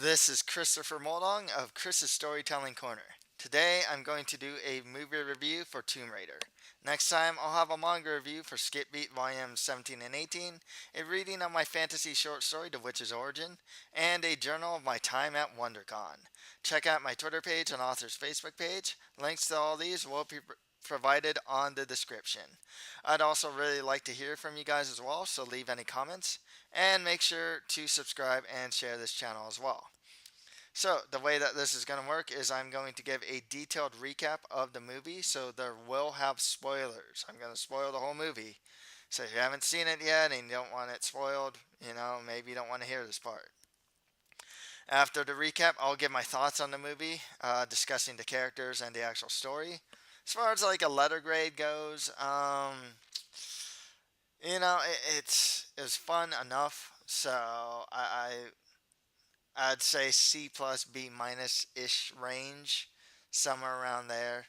This is Christopher Moldong of Chris's Storytelling Corner. Today I'm going to do a movie review for Tomb Raider. Next time I'll have a manga review for Skip Beat Volumes 17 and 18, a reading of my fantasy short story The Witch's Origin, and a journal of my time at WonderCon. Check out my Twitter page and author's Facebook page. Links to all these will be provided on the description. I'd also really like to hear from you guys as well, so leave any comments and make sure to subscribe and share this channel as well. So, the way that this is going to work is I'm going to give a detailed recap of the movie, so there will have spoilers. I'm going to spoil the whole movie. So, if you haven't seen it yet and you don't want it spoiled, maybe you don't want to hear this part. After the recap, I'll give my thoughts on the movie, discussing the characters and the actual story. As far as like a letter grade goes, it was fun enough. So I'd say C plus B minus ish range, somewhere around there.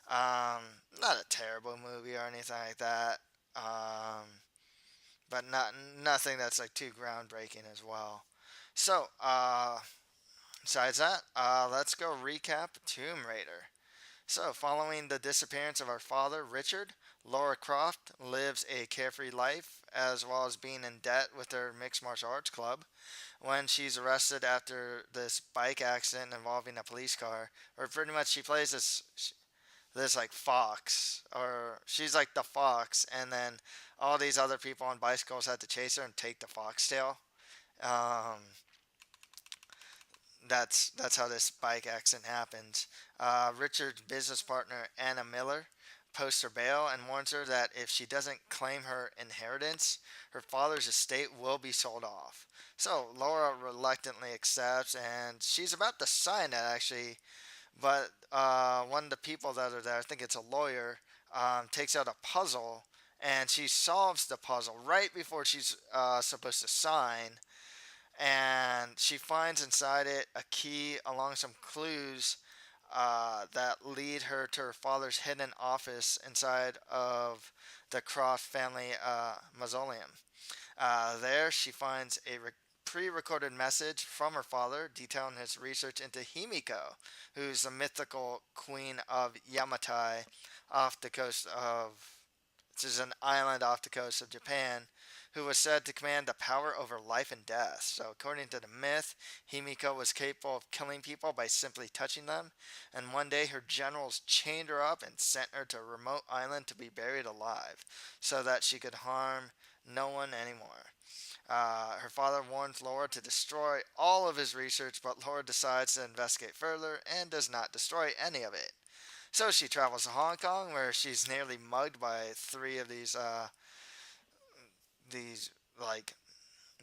Not a terrible movie or anything like that. Um, but nothing that's like too groundbreaking as well. So, besides that, let's go recap Tomb Raider. So, following the disappearance of our father, Richard, Lara Croft lives a carefree life as well as being in debt with her mixed martial arts club when she's arrested after this bike accident involving a police car. Or pretty much she plays this like fox, or she's like the fox, and then all these other people on bicycles had to chase her and take the foxtail. Um, that's how this bike accident happens. Richard's business partner Anna Miller posts her bail and warns her that if she doesn't claim her inheritance, her father's estate will be sold off. So Laura reluctantly accepts, and she's about to sign it actually, but one of the people that are there, I think it's a lawyer, takes out a puzzle, and she solves the puzzle right before she's supposed to sign, and she finds inside it a key along some clues that lead her to her father's hidden office inside of the Croft family mausoleum. There, she finds a pre recorded message from her father detailing his research into Himiko, who's the mythical queen of Yamatai off the coast of. This is an island off the coast of Japan, who was said to command the power over life and death. So, according to the myth, Himiko was capable of killing people by simply touching them, and one day her generals chained her up and sent her to a remote island to be buried alive, so that she could harm no one anymore. Her father warns Laura to destroy all of his research, but Laura decides to investigate further and does not destroy any of it. So she travels to Hong Kong, where she's nearly mugged by three of these like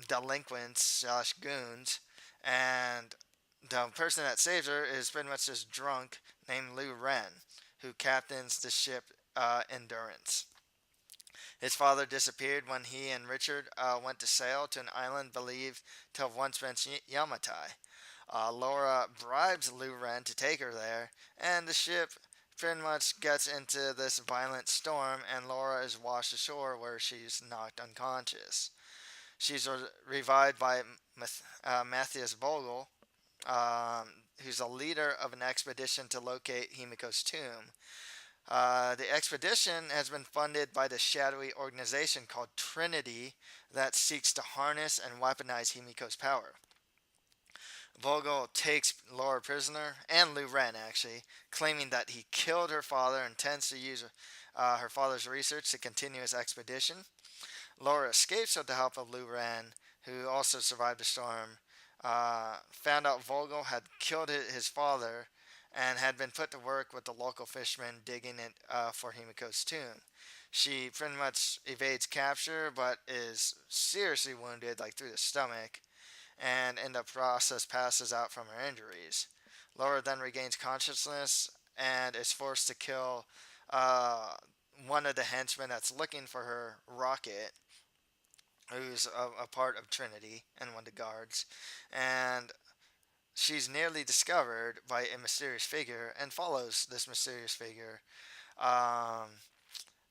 delinquents slash goons, and the person that saves her is pretty much this drunk named Lou Ren, who captains the ship Endurance. His father disappeared when he and Richard went to sail to an island believed to have once been Yamatai. Laura bribes Lou Ren to take her there, and the ship pretty much gets into this violent storm, and Laura is washed ashore where she's knocked unconscious. She's revived by Matthias Vogel, who's a leader of an expedition to locate Himiko's tomb. The expedition has been funded by the shadowy organization called Trinity that seeks to harness and weaponize Himiko's power. Vogel takes Laura prisoner, and Lou Ren actually, claiming that he killed her father and intends to use her father's research to continue his expedition. Laura escapes with the help of Lou Ren, who also survived the storm. Found out Vogel had killed his father and had been put to work with the local fishermen digging it for Himiko's tomb. She pretty much evades capture, but is seriously wounded, like through the stomach, and in the process passes out from her injuries. Laura then regains consciousness and is forced to kill uh, one of the henchmen that's looking for her, Rocket, who's a part of Trinity and one of the guards. And she's nearly discovered by a mysterious figure and follows this mysterious figure. Um,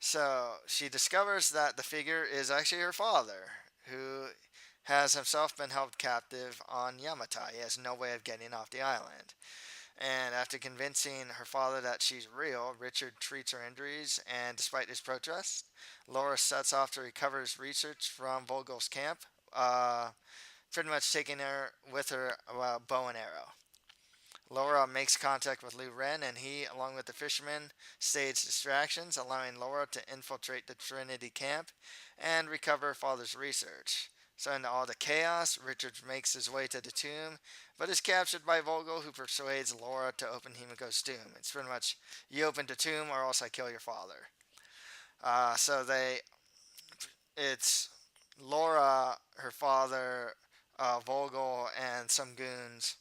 so she discovers that the figure is actually her father, who has himself been held captive on Yamatai. He has no way of getting off the island. And after convincing her father that she's real, Richard treats her injuries, and despite his protest, Laura sets off to recover his research from Vogel's camp, uh, pretty much taking her with her bow and arrow. Laura makes contact with Lu Ren, and he, along with the fisherman, stage distractions, allowing Laura to infiltrate the Trinity camp and recover her father's research. So, in all the chaos, Richard makes his way to the tomb, but is captured by Vogel, who persuades Laura to open Himiko's tomb. It's pretty much, you open the tomb, or else I kill your father. So it's Laura, her father, Vogel, and some goons,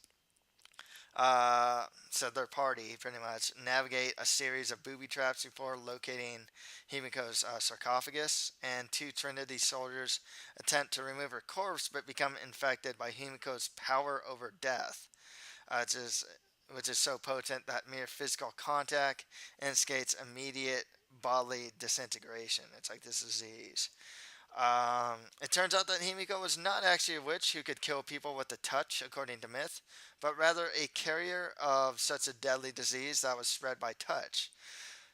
so their party pretty much navigate a series of booby traps before locating Himiko's sarcophagus, and two Trinity soldiers attempt to remove her corpse but become infected by Himiko's power over death, which is so potent that mere physical contact instigates immediate bodily disintegration. It's like this disease. It turns out that Himiko was not actually a witch who could kill people with a touch, according to myth, but rather a carrier of such a deadly disease that was spread by touch.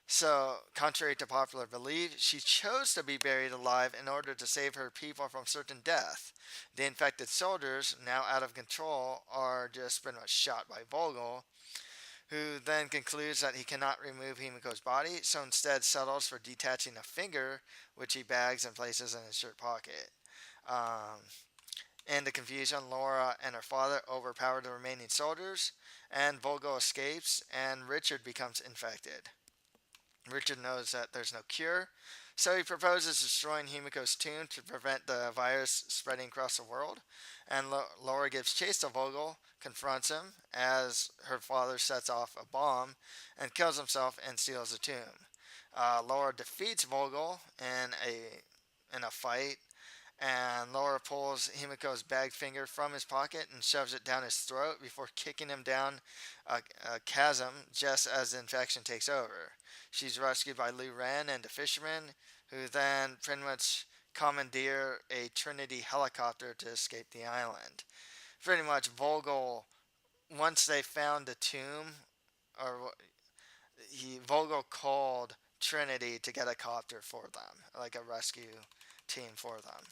So, contrary to popular belief, she chose to be buried alive in order to save her people from certain death. The infected soldiers, now out of control, are just pretty much shot by Vogel, who then concludes that he cannot remove Himiko's body, so instead settles for detaching a finger, which he bags and places in his shirt pocket. Um, in the confusion, Laura and her father overpower the remaining soldiers, and Vogel escapes, and Richard becomes infected. Richard knows that there's no cure, so he proposes destroying Himiko's tomb to prevent the virus spreading across the world. And Laura gives chase to Vogel, confronts him as her father sets off a bomb, and kills himself and steals the tomb. Laura defeats Vogel in a fight, and Laura pulls Himiko's bag finger from his pocket and shoves it down his throat before kicking him down a chasm just as the infection takes over. She's rescued by Lu Ren and the fisherman, who then pretty much commandeer a Trinity helicopter to escape the island. Pretty much Vogel, once they found the tomb, or Vogel called Trinity to get a copter for them, like a rescue team for them.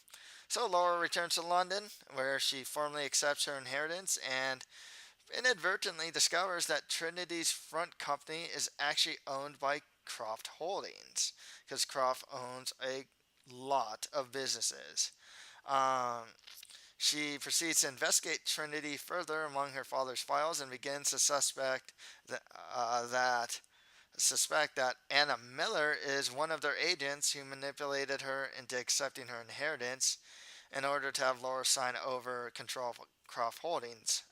So Laura returns to London, where she formally accepts her inheritance and inadvertently discovers that Trinity's front company is actually owned by Croft Holdings, because Croft owns a lot of businesses. Um, she proceeds to investigate Trinity further among her father's files and begins to that, uh, that suspect that Anna Miller is one of their agents who manipulated her into accepting her inheritance in order to have Laura sign over control of Croft Holdings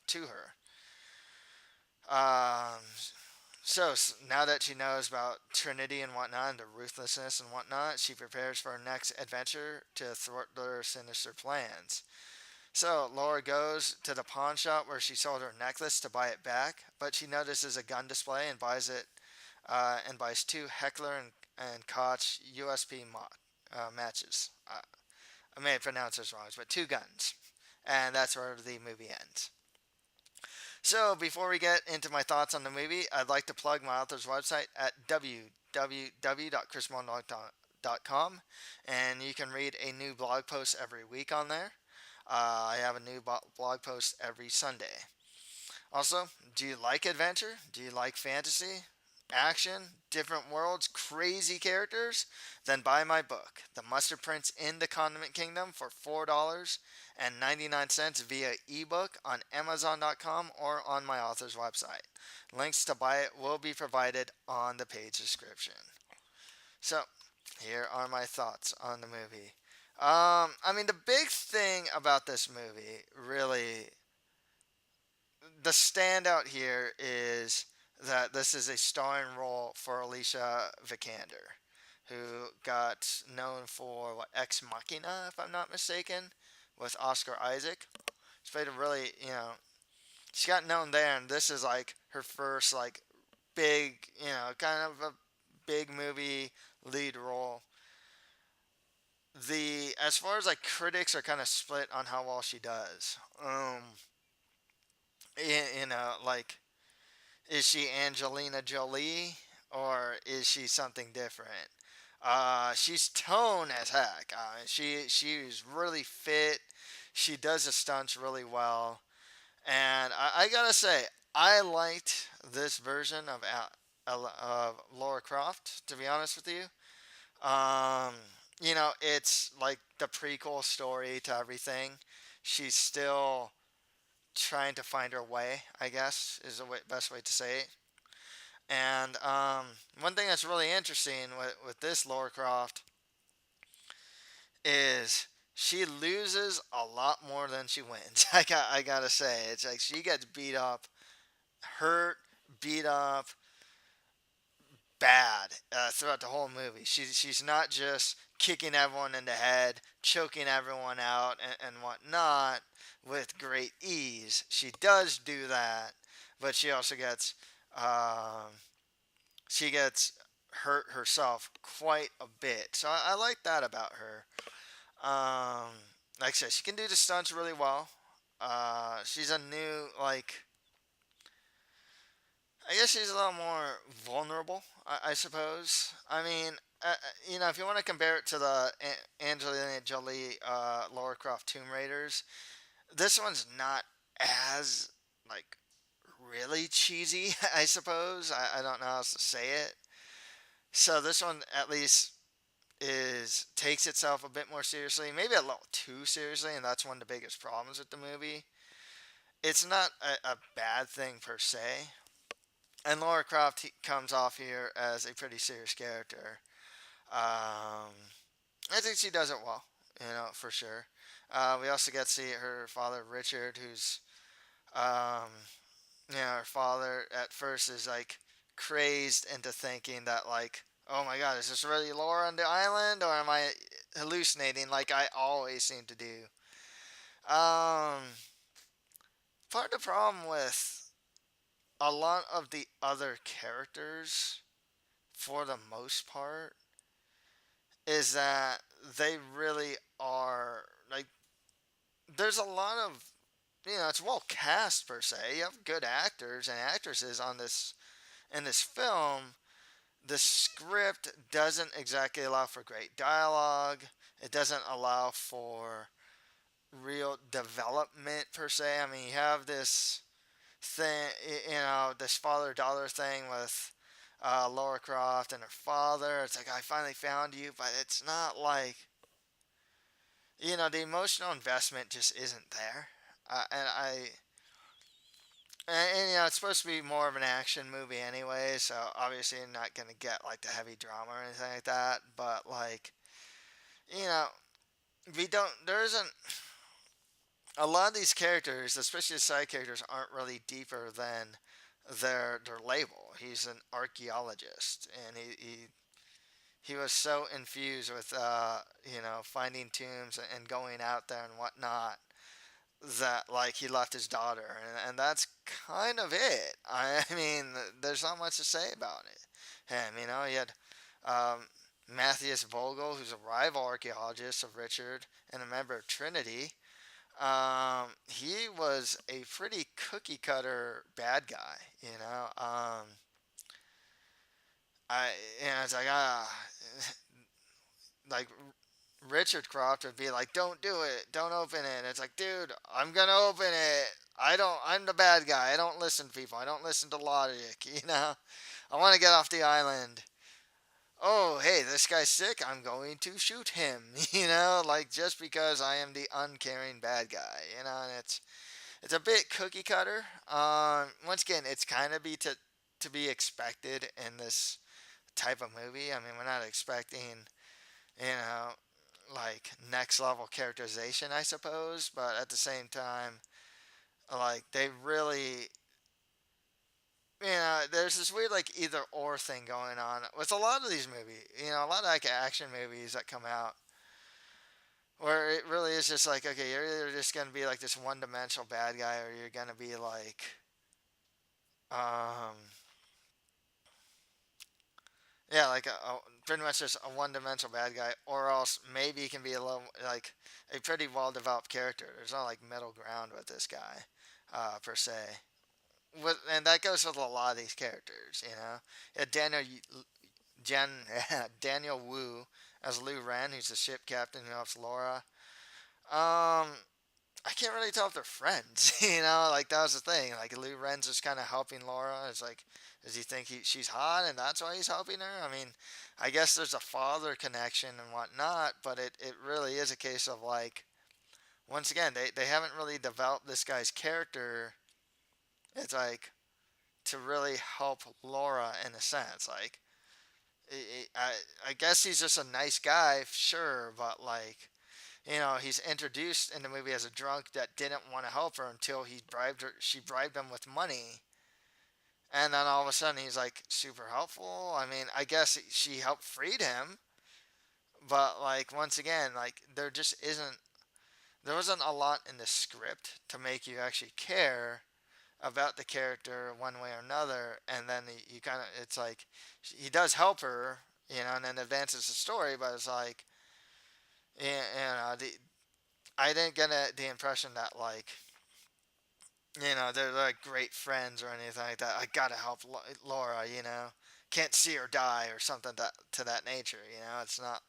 to her. Um, so now that she knows about Trinity and whatnot, and the ruthlessness and whatnot, she prepares for her next adventure to thwart their sinister plans. So Laura goes to the pawn shop where she sold her necklace to buy it back, but she notices a gun display and buys it, and buys two Heckler and Koch USP matches. I may have pronounced this wrong, but two guns, and that's where the movie ends. So before we get into my thoughts on the movie, I'd like to plug my author's website at www.chrismondoc.com, and you can read a new blog post every week on there. I have a new blog post every Sunday. Also, do you like adventure? Do you like fantasy? Action? Different worlds? Crazy characters? Then buy my book, The Mustard Prince in the Condiment Kingdom, for $4.99 via ebook on Amazon.com or on my author's website. Links to buy it will be provided on the page description. So, here are my thoughts on the movie. The big thing about this movie, really, the standout here is that this is a starring role for Alicia Vikander, who got known for Ex Machina, if I'm not mistaken, with Oscar Isaac. She played a really, she got known there, and this is like her first big, kind of a big movie lead role. the as far as like critics are kind of split on how well she does. Like, is she Angelina Jolie or is she something different? She's toned as heck. She's really fit. She does the stunts really well, and I gotta say, I liked this version of Lara Croft. To be honest with you, um, it's like the prequel story to everything. She's still trying to find her way, I guess, is the best way to say it. And one thing that's really interesting with this Lara Croft is she loses a lot more than she wins. I gotta say, it's like she gets beat up, hurt, beat up, bad throughout the whole movie. She's not just kicking everyone in the head, choking everyone out, and whatnot with great ease. She does do that, but she also um, gets hurt herself quite a bit. So I like that about her. Um, like I said, she can do the stunts really well. She's a new like I guess she's a little more vulnerable, I suppose. I mean, if you want to compare it to the Angelina Jolie, Lara Croft Tomb Raiders, this one's not as like really cheesy. I suppose I don't know how else to say it. So this one at least is takes itself a bit more seriously, maybe a little too seriously, and that's one of the biggest problems with the movie. It's not a bad thing per se, and Laura Croft comes off here as a pretty serious character. Um, I think she does it well, for sure. We also get to see her father Richard, who's, um, her father at first is like crazed into thinking that like, oh my God, is this really Laura on the island, or am I hallucinating like I always seem to do? Um, Part of the problem with a lot of the other characters, for the most part, is that they really are like there's a lot of it's well cast per se. You have good actors and actresses on this in this film. The script doesn't exactly allow for great dialogue. It doesn't allow for real development per se. I mean, you have this thing, this father daughter thing with Laura Croft and her father. It's like, I finally found you, but it's not like, the emotional investment just isn't there. And it's supposed to be more of an action movie anyway, so obviously you're not going to get like the heavy drama or anything like that. But like, you know, there isn't, a lot of these characters, especially the side characters, aren't really deeper than their label. He's an archaeologist, and he was so infused with finding tombs and going out there and whatnot that like he left his daughter, and that's kind of it. I mean, there's not much to say about it. Him, he had um, Matthias Vogel, who's a rival archaeologist of Richard and a member of Trinity. He was a pretty cookie cutter bad guy, I it's like like Richard Croft would be like, "Don't do it, don't open it." And it's like, dude, I'm gonna open it. I'm the bad guy. I don't listen to people. I don't listen to logic. I want to get off the island. Oh, hey, this guy's sick. I'm going to shoot him. Like just because I am the uncaring bad guy. And it's a bit cookie cutter. Once again, it's kind of to be expected in this type of movie. I mean, we're not expecting, you know, like next level characterization, I suppose, but at the same time, like they really, there's this weird like either or thing going on with a lot of these movies. A lot of like action movies that come out where it really is just like, okay, you're either just gonna be like this one-dimensional bad guy, or you're gonna be like, um, yeah, like pretty much just a one-dimensional bad guy, or else maybe he can be a little like a pretty well-developed character. There's not like middle ground with this guy, per se. And that goes with a lot of these characters, you know. Yeah, Jen, Daniel Wu as Lu Ren, who's the ship captain who helps Laura. Um, I can't really tell if they're friends, you know. Like that was the thing. Like Lu Ren's just kind of helping Laura. It's like, does he think she's hot and that's why he's helping her? I mean, I guess there's a father connection and whatnot, but it really is a case of like, once again, they haven't really developed this guy's character. It's like to really help Laura in a sense. Like, I guess he's just a nice guy, sure, but like, you know, he's introduced in the movie as a drunk that didn't want to help her until he bribed her. She bribed him with money, and then all of a sudden he's like super helpful. I mean, I guess she helped freed him, but like once again, like there wasn't a lot in the script to make you actually care about the character one way or another, and then you kind of it's like he does help her, you know, and then advances the story, but it's like, I didn't get the impression that like, you know, they're like great friends or anything like that. I gotta help Laura, you know, can't see her die or something that to that nature, you know. It's not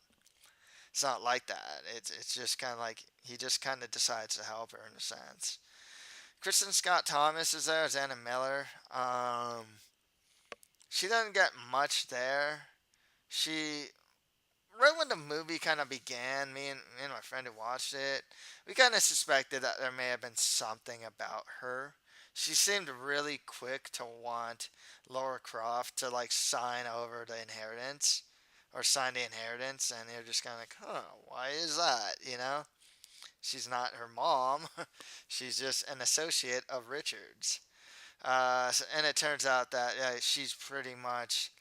like that. It's just kind of like he just kind of decides to help her in a sense. Kristen Scott Thomas is there as Anna Miller. She doesn't get much there. She right when the movie kind of began, me and my friend who watched it, we kind of suspected that there may have been something about her. She seemed really quick to want Lara Croft to like sign over the inheritance or sign the inheritance, and you're just kind of like, huh, why is that? You know, she's not her mom. She's just an associate of Richard's. And it turns out that she's pretty much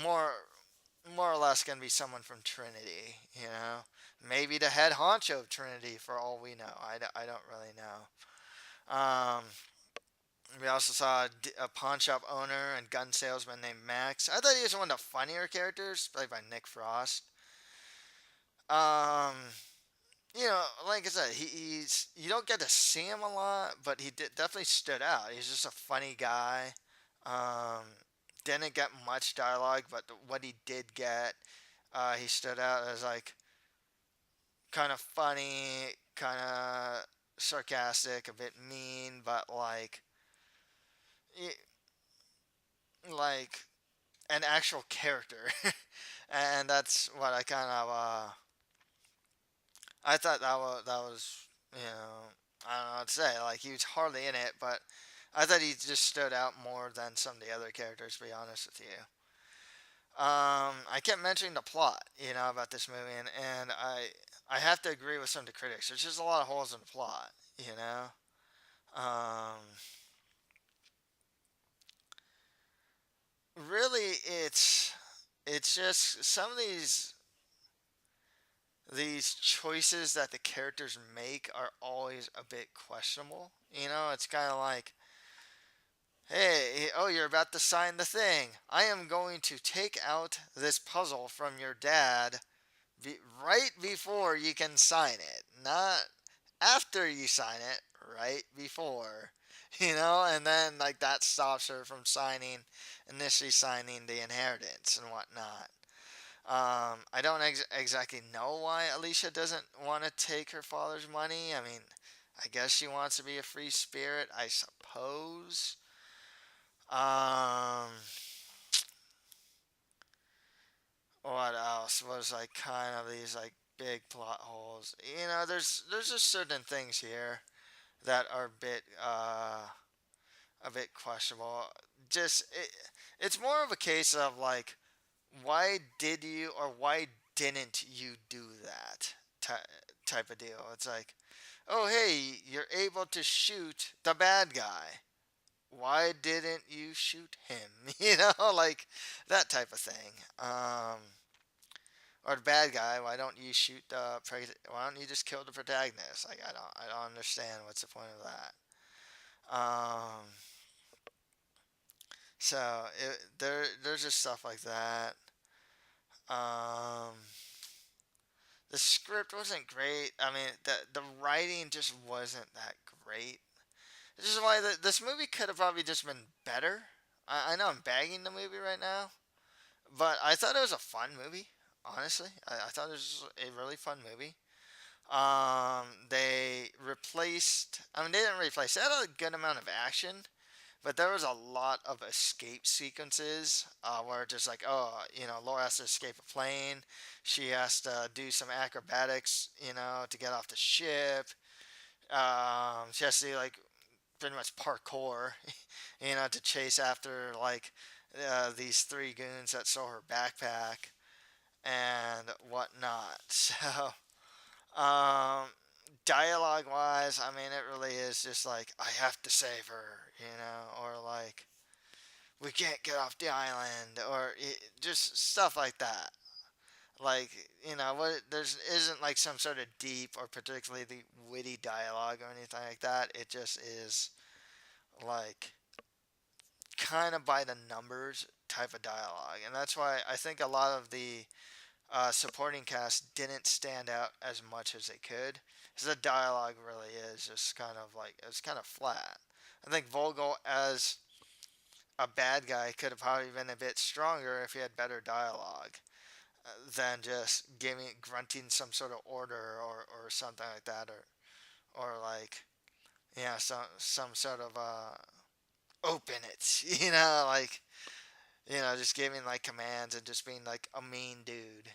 more more or less going to be someone from Trinity, you know? Maybe the head honcho of Trinity for all we know. I don't really know. We also saw a pawn shop owner and gun salesman named Max. I thought he was one of the funnier characters, played by Nick Frost. Um, you know, like I said, he's you don't get to see him a lot, but definitely stood out. He's just a funny guy. Um, didn't get much dialogue, but what he did get, he stood out as like kind of funny, kind of sarcastic, a bit mean, but like an actual character, and that's what I kind of I thought that was you know, I don't know what to say. Like he was hardly in it, but I thought he just stood out more than some of the other characters. To be honest with you. I kept mentioning the plot, you know, about this movie, and I have to agree with some of the critics. There's just a lot of holes in the plot, you know. Really, it's just some of these choices that the characters make are always a bit questionable. You know, it's kind of like, hey, oh, you're about to sign the thing. I am going to take out this puzzle from your dad right before you can sign it, not after you sign it, right before, you know, and then like that stops her from initially signing the inheritance and whatnot. I don't exactly know why Alicia doesn't want to take her father's money. I mean, I guess she wants to be a free spirit, I suppose. Um, what else was like kind of these like big plot holes? You know, there's just certain things here that are a bit questionable. Just it's more of a case of like, why did you or why didn't you do that type of deal. It's like, oh hey, you're able to shoot the bad guy. Why didn't you shoot him? You know, like that type of thing. Or the bad guy. Why don't you shoot the? Why don't you just kill the protagonist? Like I don't understand. What's the point of that? Um, so there's just stuff like that. Um, the script wasn't great. I mean, the writing just wasn't that great. This is why this movie could have probably just been better. I know I'm bagging the movie right now, but I thought it was a fun movie. Honestly, I thought it was a really fun movie. They replaced. I mean, they didn't replace. They had a good amount of action, but there was a lot of escape sequences where just like, oh, Laura has to escape a plane. She has to do some acrobatics, to get off the ship. She has to do like pretty much parkour, to chase after like these three goons that stole her backpack and whatnot. So, dialogue wise, I mean, it really is just like, I have to save her, or like, we can't get off the island, or just stuff like that. Like, there's isn't like some sort of deep or particularly witty dialogue or anything like that. It just is like kind of by the numbers type of dialogue. And that's why I think a lot of the supporting cast didn't stand out as much as they could. Because the dialogue really is just kind of like, it's kind of flat. I think Vogel as a bad guy could have probably been a bit stronger if he had better dialogue than just grunting some sort of order or something like that, or like, yeah, some sort of open it, like, just giving like commands and just being like a mean dude,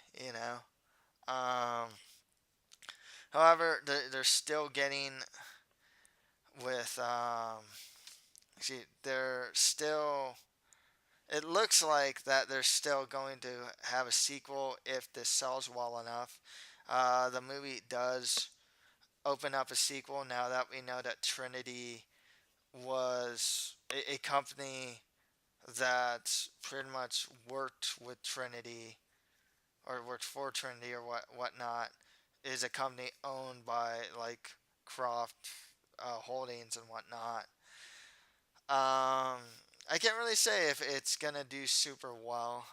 however, they're still getting with see, they're still, it looks like that they're still going to have a sequel if this sells well enough. The movie does open up a sequel now that we know that Trinity was a company that pretty much worked with Trinity or worked for Trinity or whatnot, is a company owned by like Croft Holdings and whatnot. I can't really say if it's gonna do super well.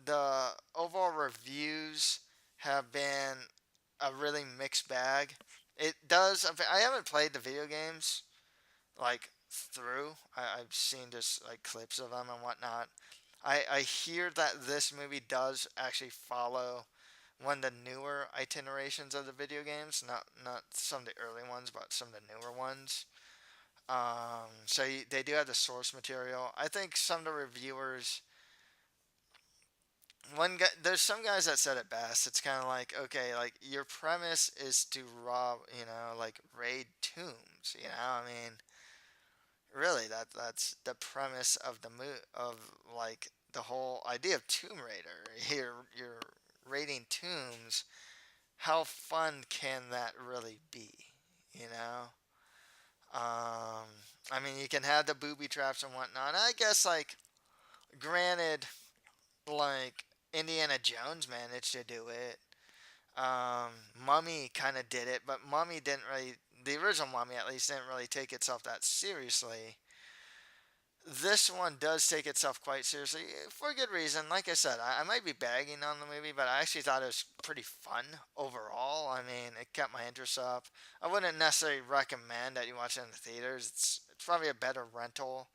The overall reviews have been a really mixed bag. It does. I haven't played the video games like through. I've seen just like clips of them and whatnot. I hear that this movie does actually follow one of the newer itinerations of the video games, not some of the early ones, but some of the newer ones. So they do have the source material. I think some of the reviewers, one guy, there's some guys that said it best. It's kind of like, okay, like your premise is to rob, like raid tombs. I mean, really, that's the premise of of like the whole idea of Tomb Raider. You're raiding tombs. How fun can that really be? You know. I mean, you can have the booby traps and whatnot. I guess, like, granted, like Indiana Jones managed to do it. Mummy kind of did it, but Mummy didn't really. The original Mummy, at least, didn't really take itself that seriously. This one does take itself quite seriously for a good reason. Like I said, I might be bagging on the movie, but I actually thought it was pretty fun overall. I mean, it kept my interest up. I wouldn't necessarily recommend that you watch it in the theaters. It's probably a better rental,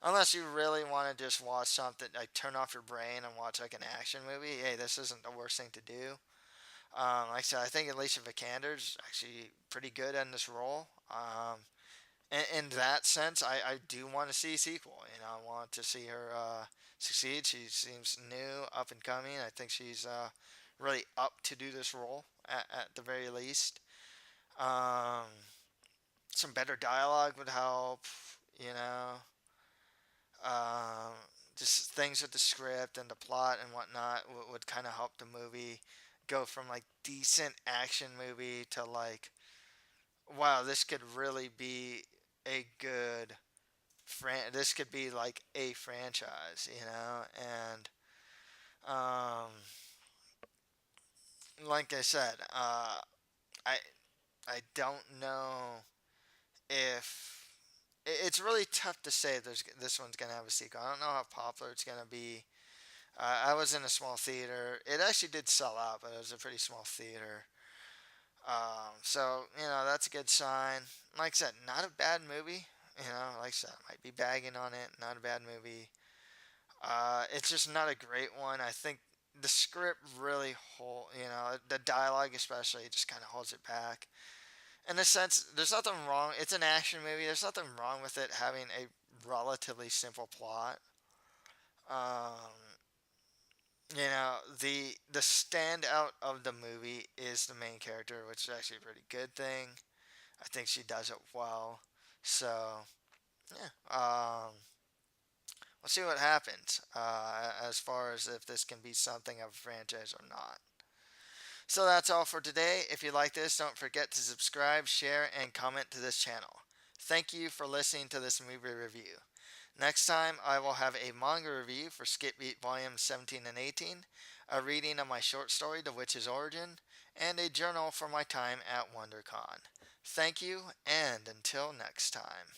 unless you really want to just watch something like turn off your brain and watch like an action movie. Hey, this isn't the worst thing to do. Like I said, I think Alicia Vikander's actually pretty good in this role. In that sense, I do want to see a sequel. I want to see her succeed. She seems new, up and coming. I think she's really up to do this role at the very least. Um, some better dialogue would help. You know, um, just things with the script and the plot and whatnot would kind of help the movie go from like decent action movie to like, wow, this could really be a good this could be like a franchise, and um, like I said, I I don't know if it's really tough to say if this one's gonna have a sequel. I don't know how popular it's gonna be. I was in a small theater. It actually did sell out, but it was a pretty small theater. So that's a good sign. Like I said, not a bad movie. Like I said, I might be bagging on it. Not a bad movie. It's just not a great one. I think the script really the dialogue especially just kind of holds it back. In a sense, there's nothing wrong. It's an action movie. There's nothing wrong with it having a relatively simple plot. Um, the standout of the movie is the main character, which is actually a pretty good thing. I think she does it well. So yeah, we'll see what happens as far as if this can be something of a franchise or not. So that's all for today. If you like this, don't forget to subscribe, share, and comment to this channel. Thank you for listening to this movie review. Next time, I will have a manga review for Skip Beat Volumes 17 and 18, a reading of my short story, The Witch's Origin, and a journal for my time at WonderCon. Thank you, and until next time.